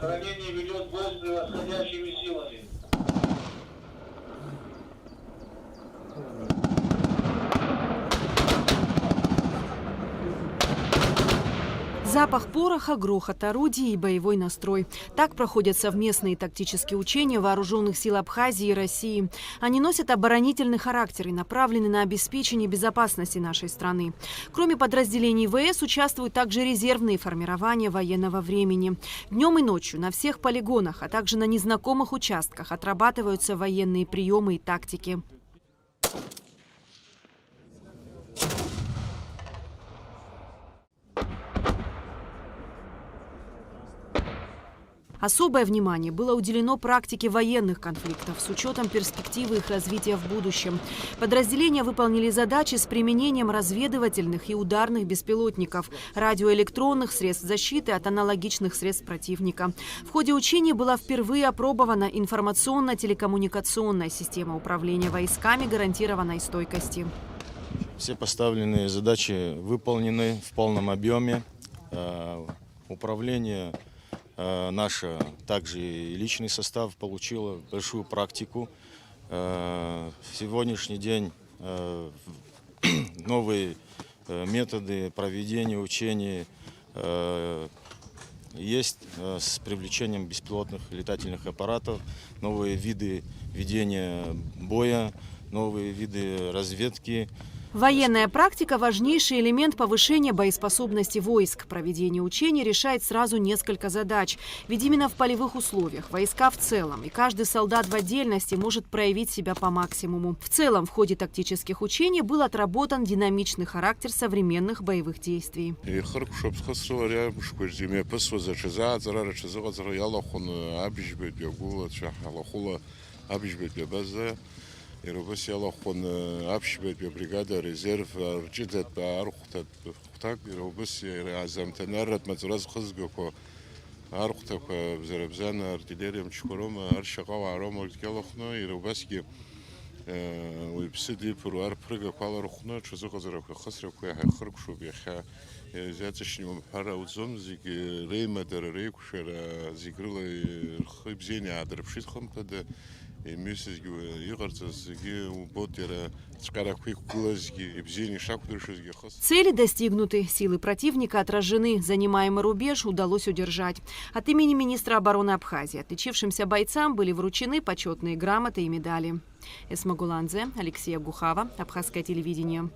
Охранение ведет бой с превосходящими силами. Запах пороха, грохот орудий и боевой настрой. Так проходят совместные тактические учения вооруженных сил Абхазии и России. Они носят оборонительный характер и направлены на обеспечение безопасности нашей страны. Кроме подразделений ВС участвуют также резервные формирования военного времени. Днем и ночью на всех полигонах, а также на незнакомых участках отрабатываются военные приемы и тактики. Особое внимание было уделено практике военных конфликтов с учетом перспективы их развития в будущем. Подразделения выполнили задачи с применением разведывательных и ударных беспилотников, радиоэлектронных средств защиты от аналогичных средств противника. В ходе учений была впервые опробована информационно-телекоммуникационная система управления войсками гарантированной стойкости. Все поставленные задачи выполнены в полном объеме. Управление наше, также и личный состав, получило большую практику. В сегодняшний день новые методы проведения учений есть с привлечением беспилотных летательных аппаратов, новые виды ведения боя, новые виды разведки. Военная практика – важнейший элемент повышения боеспособности войск. Проведение учений решает сразу несколько задач. Ведь именно в полевых условиях войска в целом и каждый солдат в отдельности может проявить себя по максимуму. В целом в ходе тактических учений был отработан динамичный характер современных боевых действий. Иробас ялахон абшбет бригада резерв ҷидат ба архтат хутак иробас азамтанарат мазраз хизгоко архтак зарабзан артиллериям чкором аршаqa аром ялахно иробаски уйпсиди пуру арпрга калархно чузохазарак хасрак хркшу беха зятшним пара узом зиг реймадер рейкшера зигрила хибзения адрбшит хомтада. Цели достигнуты, силы противника отражены, занимаемый рубеж удалось удержать. От имени министра обороны Абхазии отличившимся бойцам были вручены почетные грамоты и медали. Эсма Гуланзе, Алексей Гухава, Абхазское телевидение.